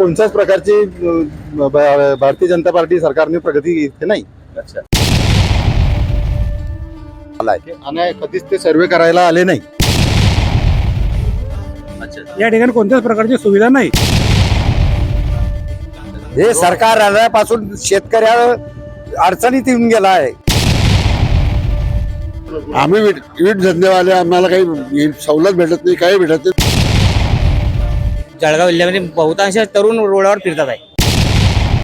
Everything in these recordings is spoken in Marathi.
कोणत्याच प्रकारची भारतीय जनता पार्टी सरकारने प्रगती इथे नाही. अच्छा. आणि कधीच ते सर्वे करायला आले नाही. अच्छा. या ठिकाणी कोणत्याच प्रकारची सुविधा नाही. हे सरकार आल्यापासून शेतकऱ्याला अडचणीत येऊन गेला आहे. आम्ही वीट धंदेवाले, आम्हाला काही सवलत भेटत नाही, काही भेटत नाही. जळगाव जिल्ह्यामध्ये बहुतांश तरुण रोडावर फिरतात आहे.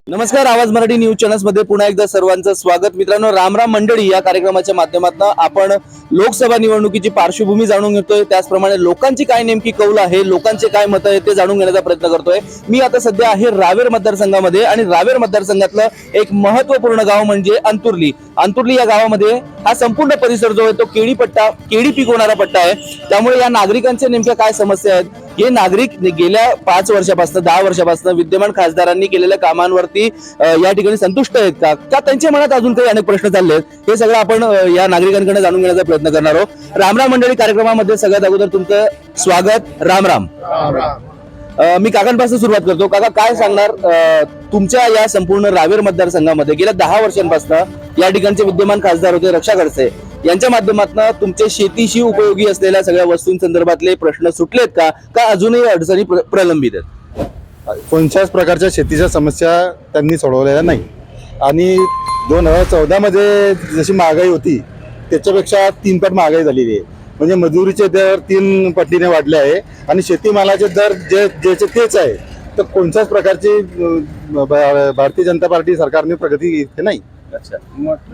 नमस्कार, आवाज मराठी न्यूज चॅनल्स मध्ये पुन्हा एकदा सर्वांचं स्वागत. मित्रांनो, रामराम मंडळी या कार्यक्रमाच्या माध्यमातून आपण लोकसभा निवडणुकीची पार्श्वभूमी जाणून घेतोय. त्याचप्रमाणे लोकांची काय नेमकी कौल आहे, लोकांचे काय मत आहे ते जाणून घेण्याचा प्रयत्न करतोय. मी आता सध्या आहे रावेर मतदारसंघामध्ये आणि रावेर मतदारसंघातलं एक महत्वपूर्ण गाव म्हणजे अंतुर्ली. अंतुर्ली या गावामध्ये हा संपूर्ण परिसर जो आहे तो केळी पिकवणारा पट्टा आहे. त्यामुळे या नागरिकांच्या नेमक्या काय समस्या आहेत, हे नागरिक गेल्या 5 वर्षापासून 10 वर्षापासून विद्यमान खासदारांनी केलेल्या कामांवरती या ठिकाणी संतुष्ट आहेत का त्यांच्या मनात अजून काही अनेक प्रश्न चालले आहेत, हे सगळं आपण या नागरिकांकडे जाणून घेण्याचा प्रयत्न करणार आहोत. रामराम मंडळी कार्यक्रमामध्ये सगळ्यात अगोदर तुमचं स्वागत. रामराम. मी काकांपासून सुरुवात करतो. काका, काय सांगणार तुमच्या या संपूर्ण रावेर मतदारसंघामध्ये गेल्या 10 वर्षांपासून या ठिकाणचे विद्यमान खासदार होते रक्षा खडसे, यांच्या माध्यमातून तुमचे शेतीशी उपयोगी असलेल्या सगळ्या वस्तूंसंदर्भातले प्रश्न सुटलेत का अजूनही अडचणी प्रलंबित आहेत? कोणत्याच प्रकारच्या शेतीच्या समस्या त्यांनी सोडवलेल्या नाही. आणि 2014 मध्ये जशी महागाई होती त्याच्यापेक्षा 3 पट महागाई झालेली आहे. म्हणजे मजुरीचे दर 3 पटीने वाढले आहे आणि शेतीमालाचे दर ज्याचे तेच आहे. तर कोणत्याच प्रकारची भारतीय जनता पार्टी सरकारने प्रगती इथे नाही. अच्छा.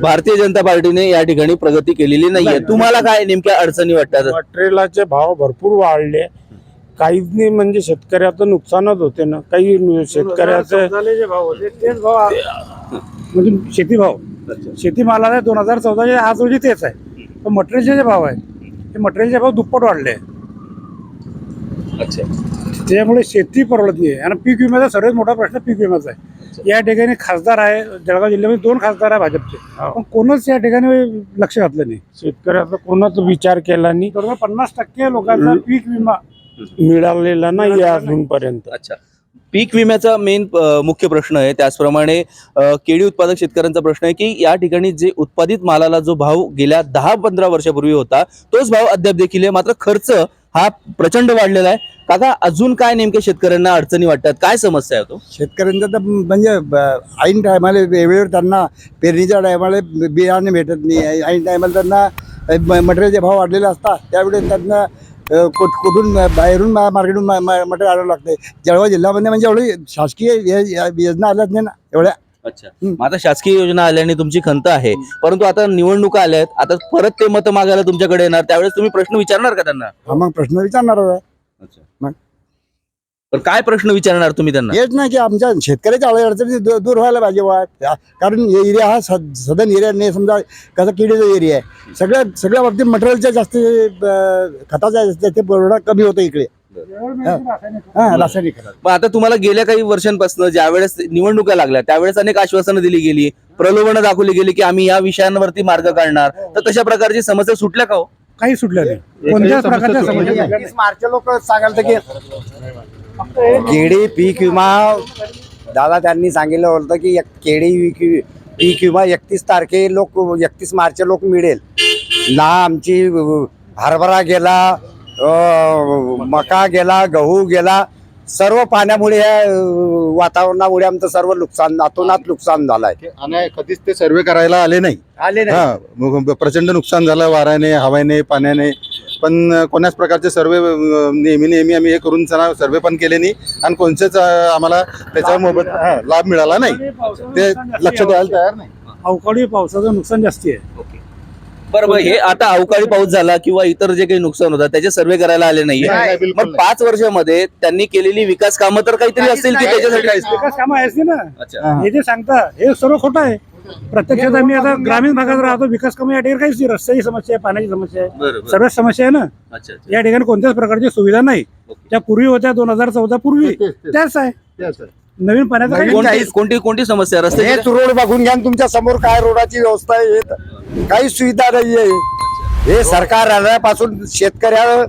भारतीय जनता पार्टीने या ठिकाणी प्रगती केलेली नाहीये. तुम्हाला काय नेमक्या अडचणी वाटतात? मटेरियलाचे भाव भरपूर वाढले. काहीच नाही, म्हणजे शेतकऱ्याचं नुकसानच होते ना. काही शेतकऱ्याचे भाव होते तेच भाव, म्हणजे शेतीमालाला 2014 आज रोजी तेच आहे. पण मटेरियलचे जे भाव आहे ते मटेरियलचे भाव दुप्पट वाढले. अच्छा. त्यामुळे शेती परवडत नाही. आणि पीक विम्याचा सर्वात मोठा प्रश्न पीक विम्याचा आहे. या ठिकाणी खासदार आहे, जळगाव जिल्ह्यामध्ये 2 खासदार आहे भाजपचे, पण कोणच या ठिकाणी लक्ष घातलं नाही. शेतकऱ्याचा कोणाच विचार केला नाही. 50% लोकांचा पीक विमा मिळालेला नाही अजूनपर्यंत. अच्छा. पीक विम्याचा मेन मुख्य प्रश्न आहे. त्याचप्रमाणे केळी उत्पादक शेतकऱ्यांचा प्रश्न आहे की या ठिकाणी जे उत्पादित मालाला जो भाव गेल्या 10-15 वर्षापूर्वी होता तोच भाव अद्याप देखील आहे, मात्र खर्च हा प्रचंड वाढलेला आहे. काका, अजून काय नेमके शेतकऱ्यांना अडचणी वाटतात, काय समस्या आहे? तो शेतकऱ्यांचा तर म्हणजे ऐन टायमाला वेळेवर त्यांना पेरणीच्या टायमाला बियाणे भेटत नाही. ऐन टायमाला त्यांना मटेरियलचे भाव वाढलेले असतात. त्यावेळेस त्यांना कुठून बाहेरून मार्केटून मटेरियल आणावं लागते. जळगाव जिल्ह्यामध्ये म्हणजे एवढी शासकीय योजना आल्याच नाही ना एवढ्या. अच्छा. आता शासकीय योजना आल्याने तुमची खंत आहे, परंतु आता निवडणुका आल्या आहेत, आता परत ते मत मागायला तुमच्याकडे येणार, त्यावेळेस तुम्ही प्रश्न विचारणार का त्यांना? हा, मग प्रश्न विचारणार आहे. अच्छा. पण काय प्रश्न विचारणार तुम्ही त्यांना? हेच नाही की आमच्या शेतकऱ्याच्या अडचणी दूर व्हायला पाहिजे. कारण एरिया हा सदन एरिया नाही, समजा कसा किडीचा एरिया आहे. सगळ्या बाबतीत मटेरियलच्या जास्त खताचा जास्त पुरवठा कमी होतो इकडे. रासायनिक खत. पण आता तुम्हाला गेल्या काही वर्षांपासून ज्यावेळेस निवडणुका लागल्या त्यावेळेस अनेक आश्वासनं दिली गेली, प्रलोभनं दाखवली गेली की आम्ही या विषयांवरती मार्ग काढणार, तर तशा प्रकारची समस्या सुटल्या का हो? काही सुटलं नाही. कोणत्याच प्रकारच्या समस्या नाही. मार्च लोक सांगाल की केळी पीक विमा दादा त्यांनी सांगितलं होतं की केळी पीक विमा 31 मार्च लोक मिळेल ना. आमची हरभरा गेला, मका गेला, गहू गेला, सर्व पाण्यामुळे या वातावरणामुळे आमचं सर्व नातोनात नुकसान झालंय. आणि कधीच ते सर्वे करायला आले नाही. हा, प्रचंड नुकसान झालं वाऱ्याने, हवेने, पाण्याने. पण कोणाच प्रकारचे सर्वे नेहमी आम्ही हे करून सर्वे पण केले नाही आणि कोणतेच आम्हाला त्याचा मोबत लाभ मिळाला नाही. ते लक्ष द्यायला तयार नाही. अवकाळी पावसाचं नुकसान जास्ती आहे. बरोबर. हे आता अवकाळी पाऊस झाला किंवा इतर जे काही नुकसान होतं त्याचे सर्वे करायला आले नाहीये. मग 5 वर्षामध्ये त्यांनी केलेली विकास कामं तर काहीतरी असतील की त्याच्यासाठी विकास कामं आहेच ना. अच्छा. हे जे सांगता हे सर्व खोटं आहे. प्रत्यक्षात आम्ही आता ग्रामीण भागात राहतो. विकास कामं या ठिकाणी काहीच नाही. रस्त्याची समस्या आहे, पाण्याची समस्या आहे, सर्वच समस्या आहे ना. अच्छा. या ठिकाणी कोणत्याच प्रकारची सुविधा नाही. त्या पूर्वी होत्या 2014 पूर्वी त्याच आहे. नवीन पाण्याचा कोणती समस्या? रस्ते हेच रोड बघून घ्या तुमच्या समोर काय रोडाची व्यवस्था आहे. काही सुविधा नाहीये. हे सरकार आल्यापासून शेतकऱ्याला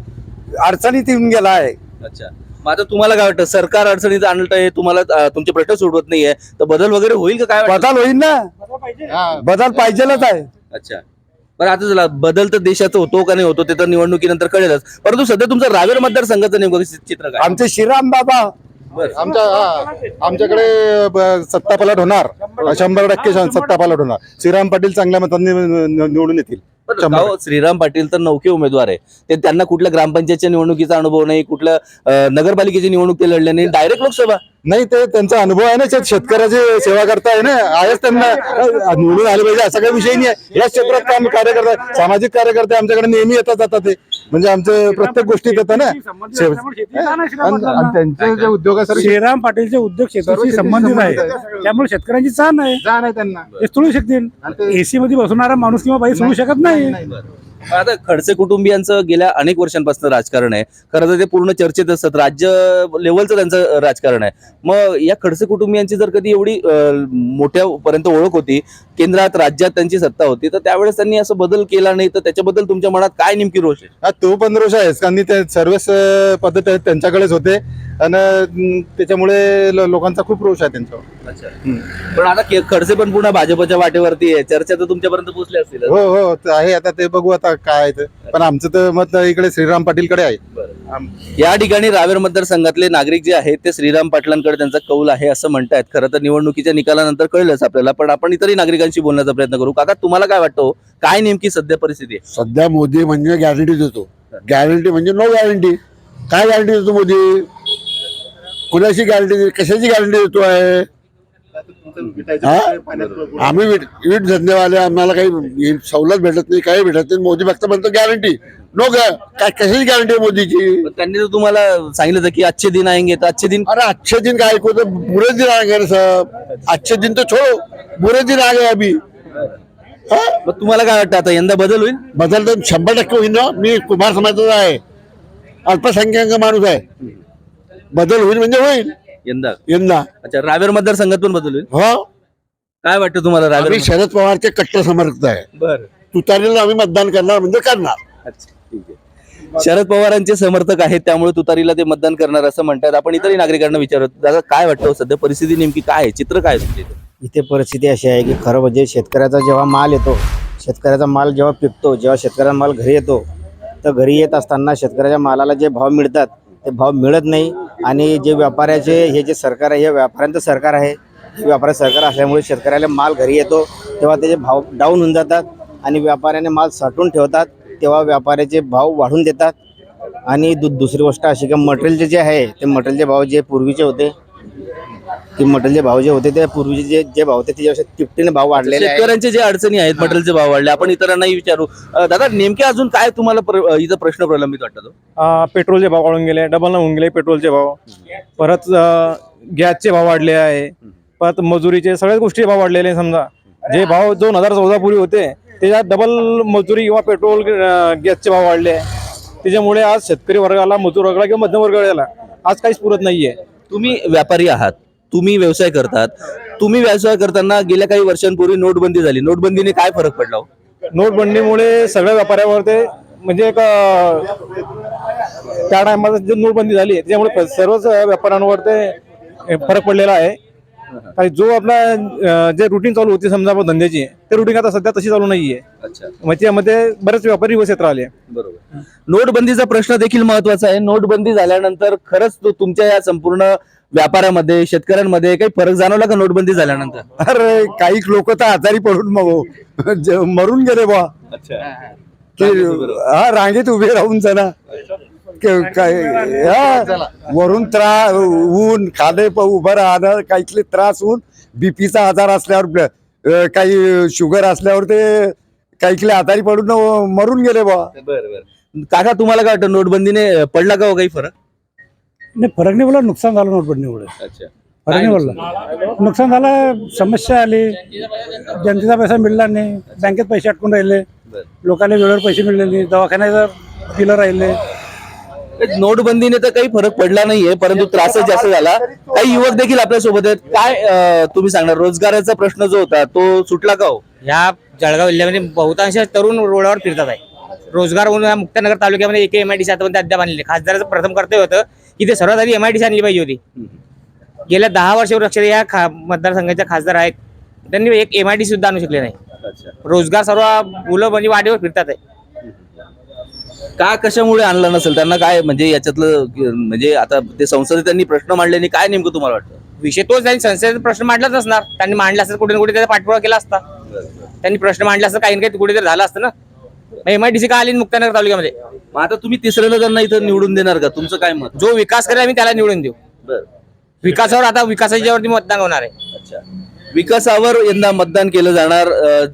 अडचणीत येऊन गेला आहे. अच्छा. मग आता तुम्हाला काय वाटतं, सरकार अडचणीत आणलंय, तुम्हाला तुमचे प्रश्न सोडवत नाहीये, तर बदल वगैरे होईल का काय वाटतं? बदल होईल ना, बदल पाहिजेलच आहे. अच्छा, बरं आता चला, बदल तर देशाचा होतो का नाही होतो ते तर निवडणुकीनंतर कळेलच, परंतु सध्या तुमचं रावेर मतदारसंघाचं नेमकं चित्र काय? आमचे श्रीराम बाबा आमच्याकडे सत्ता पालट होणार, 100% सत्ता पालट होणार. श्रीराम पाटील चांगल्या मतांनी निवडून येतील. बरं, गाव श्रीराम पाटील तर नौके उमेदवार आहे, ते त्यांना कुठल्या ग्रामपंचायतच्या निवडणुकीचा अनुभव नाही, कुठल्या नगरपालिकेची निवडणूक ते लढले नाही, डायरेक्ट लोकसभा. नाही, ते त्यांचा अनुभव आहे ना, शेतकऱ्याची सेवा करताय ना, आहेच त्यांना निवडून आले पाहिजे असा काही विषय नाही आहे. या क्षेत्रात काम कार्यकर्ते, सामाजिक कार्यकर्ते आमच्याकडे नेहमी येतात जातात, ते म्हणजे आमचे प्रत्येक गोष्टीत येतं ना. आणि त्यांचे जे उद्योगासाठी श्रीराम पाटीलचे उद्योग शेतीशी संबंधित आहे, त्यामुळे शेतकऱ्यांची जाण आहे, जाण आहे त्यांना. ते सोडू शकतील. एसी मध्ये बसवणारा माणूस किंवा बाई सोडू शकत नाही. आता खडसे कुटुंबियांचं गेल्या अनेक वर्षांपासून राजकारण आहे, खरं तर ते पूर्ण चर्चेत असतात, राज्य लेवलचं त्यांचं राजकारण आहे. मग या खडसे कुटुंबियांची जर कधी एवढी मोठ्या पर्यंत ओळख होती, केंद्रात राज्यात त्यांची सत्ता होती, तर त्यावेळेस त्यांनी असं बदल केला नाही, तर त्याच्याबद्दल तुमच्या मनात काय नेमकी रोष आहे? हा, तो पण रोष आहेच, कारण ते सर्वच पद्धत आहेत त्यांच्याकडेच होते आणि त्याच्यामुळे लोकांचा खूप रोष आहे त्यांच्यावर. अच्छा, पण आता खडसे पण पुन्हा भाजपच्या वाटेवरती आहे, चर्चा तर तुमच्यापर्यंत पोहोचली असतील. हो हो, ते आहे. आता ते बघू आता काय आहे ते. पण आमचं तर मत इकडे श्रीराम पाटीलकडे आहे. या ठिकाणी रावेर मतदारसंघातले नागरिक जे आहेत ते श्रीराम पाटलांकडे त्यांचा कौल आहे असं म्हणतायत. खरं तर निवडणुकीच्या निकालानंतर कळलंच आपल्याला, पण आपण इतरही नागरिकांशी बोलण्याचा प्रयत्न करू. काका, तुम्हाला काय वाटतं, काय नेमकी सध्या परिस्थिती आहे? सध्या मोदी म्हणजे गॅरंटी देतो, गॅरंटी म्हणजे नो गॅरंटी. काय गॅरंटी देतो मोदी? कुणाची गॅरंटी, कशाची गॅरंटी देतो आहे? आम्ही वीट धंदेवाले, आम्हाला काही सवलत भेटत नाही, काही भेटत नाही. मोदी फक्त म्हणतो गॅरंटी, नो काय, कशाची गॅरंटी आहे मोदीची? पण त्यांनी तर तुम्हाला सांगितलं होतं की अच्छे दिन आएंगे, तर अच्छे दिन. अरे अच्छे दिन काय ऐकू, बुरे दिन आ गए सब. अच्छे दिन तो छोड़ो, बुरे दिन आ गए अभी. मग तुम्हाला काय वाटतं, आता यंदा बदल होईल? बदल तर 100% होईल ना. मी कुमार समाजाचा आहे, अल्पसंख्याक माणूस आहे. बदल होईल म्हणजे होईल यंदा. अच्छा, रावेर मतदारसंघात पण बदल होईल? हो. काय वाटतं तुम्हाला रावेर? आम्ही शरद पवारचे कट्टर समर्थक आहे. बरं, तुतारीला आम्ही मतदान करणार म्हणजे करणार. अच्छा, ठीक आहे. शरद पवारांचे समर्थक आहेत, त्यामुळे तुतारीला ते मतदान करणार असं म्हणतात. आपण इतरही नागरिकांना विचारत, दादा काय वाटतं, सध्या परिस्थिती नेमकी काय आहे, चित्र काय आहे तुमच्या इथे? इथे परिस्थिती अशी आहे की खरं म्हणजे शेतकऱ्याचा जेव्हा माल येतो, शेतकऱ्याचा माल जेव्हा पिकतो, जेव्हा शेतकऱ्याचा माल घरी येतो, तर घरी येत असताना शेतकऱ्याच्या मालाला जे भाव मिळतात ते भाव मिळत नाही. आणि जे व्यापाऱ्याचे हे जे सरकार आहे, हे व्यापाऱ्यांचं सरकार आहे. व्यापारी सरकार असल्यामुळे शेतकऱ्याला माल घरी येतो तेव्हा त्याचे भाव डाऊन होऊन जातात, आणि व्यापाऱ्याने माल साठवून ठेवतात तेव्हा व्यापाऱ्याचे भाव वाढून देतात. आणि दुसरी गोष्ट अशी की मटेरियलचे जे आहे ते मटेरियलचे भाव जे पूर्वीचे होते, की मटेरियलचे भाव जे होते ते पूर्वीचे जे भाव होते त्याच्यापेक्षा तिपटीने भाव वाढलेले आहेत. शेतकऱ्यांचे जे अडचणी आहेत, मटेरियलचे भाव वाढले, आपण इतरांनाही विचारू. दादा, नेमके अजून काय तुम्हाला इथं प्रश्न प्रलंबित वाटतो? पेट्रोलचे भाव वाढून गेले, डबल होऊन गेले पेट्रोलचे भाव. परत गॅसचे भाव वाढले आहे. परत मजुरीचे सगळ्याच गोष्टी भाव वाढलेले आहे. समजा जे भाव 2014 पूर्वी होते त्याच्यात डबल मजुरी किंवा पेट्रोल गॅसचे भाव वाढले आहे. त्याच्यामुळे आज शेतकरी वर्गाला, मजूर वर्गाला किंवा मध्यम वर्गाला आज काहीच पुरत नाहीये. तुम्ही व्यापारी आहात, तुम्ही व्यवसाय करतात, तुम्ही व्यवसाय करताना गेल्या काही वर्षांपूर्वी नोटबंदी झाली, नोटबंदीने काय फरक पडला हो? नोटबंदीमुळे सगळ्या व्यापाऱ्यावर ते म्हणजे एक त्या टायमाला जे नोटबंदी झाली त्याच्यामुळे सर्वच व्यापाऱ्यांवर ते फरक पडलेला आहे. आणि जो आपला जे रुटीन चालू होती समजा आपण धंद्याची, ते रुटीन आता सध्या तशी चालू नाहीये. मग त्यामध्ये बरेच व्यापारी व्यवस्थित राहिले. बरोबर. नोटबंदीचा प्रश्न देखील महत्वाचा आहे. नोटबंदी झाल्यानंतर खरंच तुमच्या या संपूर्ण व्यापारामध्ये, शेतकऱ्यांमध्ये काही फरक जाणवला का नोटबंदी झाल्यानंतर? अरे काही लोक तर आजारी पडून मरून गेले बा. हा, रांगेत उभे राहून जरा वरून त्रास, ऊन खाले उभं राहणं, काही त्रास होऊन बीपीचा आजार असल्यावर, काही शुगर असल्यावर ते काही आजारी पडून मरून गेले बा. बरं. काका, तुम्हाला काय वाटतं, नोटबंदीने पडला का हो काही फरक? नाही, फरक नाही पडला, नुकसान झालं नोटबंदीमुळे. अच्छा, फरक नाही पडला, नुकसान झालं, समस्या आली, जनतेचा पैसा मिळाला नाही, बँकेत पैसे अटकून राहिले, लोकांना वेळेवर पैसे मिळले नाही, दवाखान्याचं बिलं राहिले. नोटबंदीने तर काही फरक पडला नाहीये, परंतु त्रासच जास्त झाला. काही युवक देखील आपल्या सोबत आहेत. काय तुम्ही सांगणार, रोजगाराचा प्रश्न जो होता तो सुटला का हो? या जळगाव जिल्ह्यामध्ये बहुतांश तरुण रोडावर फिरतात आहे. रोजगार म्हणून मुक्तानगर तालुक्यामध्ये एक MIDC आता अद्याप आणलेले. खासदाराचं प्रथम कर्तव्य होतं इथे सर्वात आधी MIDC आणली पाहिजे होती. गेल्या 10 वर्षावर लक्ष द्या, या मतदारसंघाचे खासदार आहेत, त्यांनी एक MIDC सुद्धा आणू शकले नाही. रोजगार सर्व मुलं म्हणजे वाटेवर फिरतात आहे. का कशामुळे आणला नसेल त्यांना? काय म्हणजे याच्यातलं म्हणजे आता ते संसदेत त्यांनी प्रश्न मांडले आणि काय नेमकं तुम्हाला वाटतं? विषय तोच, त्यांनी संसदेत प्रश्न मांडलाच नसणार. त्यांनी मांडला असता कुठे ना कुठे त्याचा पाठपुरावा केला असता. त्यांनी प्रश्न मांडला असता, काही ना काही कुठेतरी झालं असतं ना. MIDC का आली मुक्तानगर तालुक्यामध्ये? मग आता तुम्ही तिसऱ्याला त्यांना इथं निवडून देणार का? तुमचं काय मत? जो विकास करेल आम्ही त्याला निवडून देऊ. विकासावर आता विकासाच्यावरती मतदान होणार आहे. विकासावर यंदा मतदान केलं जाणार.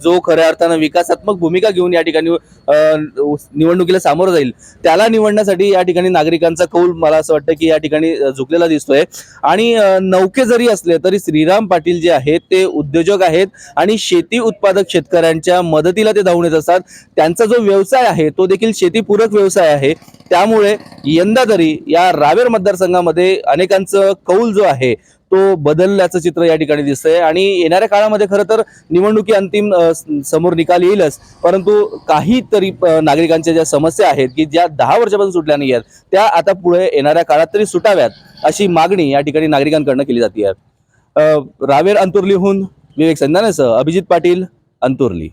जो खऱ्या अर्थानं विकासात्मक भूमिका घेऊन या ठिकाणी निवडणुकीला सामोरं जाईल त्याला निवडण्यासाठी या ठिकाणी नागरिकांचा कौल मला असं वाटतं की या ठिकाणी झुकलेला दिसतोय. आणि नौके जरी असले तरी श्रीराम पाटील जे आहेत ते उद्योजक आहेत आणि शेती उत्पादक शेतकऱ्यांच्या मदतीला ते धावून येत असतात. त्यांचा जो व्यवसाय आहे तो देखील शेतीपूरक व्यवसाय आहे. त्यामुळे यंदा तरी या रावेर मतदारसंघामध्ये अनेकांचं कौल जो आहे तो बदलल्याचं चित्र या ठिकाणी दिसतंय. आणि येणाऱ्या काळामध्ये खरं तर निवडणुकी अंतिम समोर निकाल येईलच, परंतु काहीतरी नागरिकांच्या ज्या समस्या आहेत की ज्या 10 वर्षापासून सुटल्या नाही आहेत त्या आता पुढे येणाऱ्या काळात तरी सुटाव्यात अशी मागणी या ठिकाणी नागरिकांकडनं केली जाते. रावेर अंतुर्लीहून विवेक संधानेसह अभिजित पाटील, अंतुर्ली.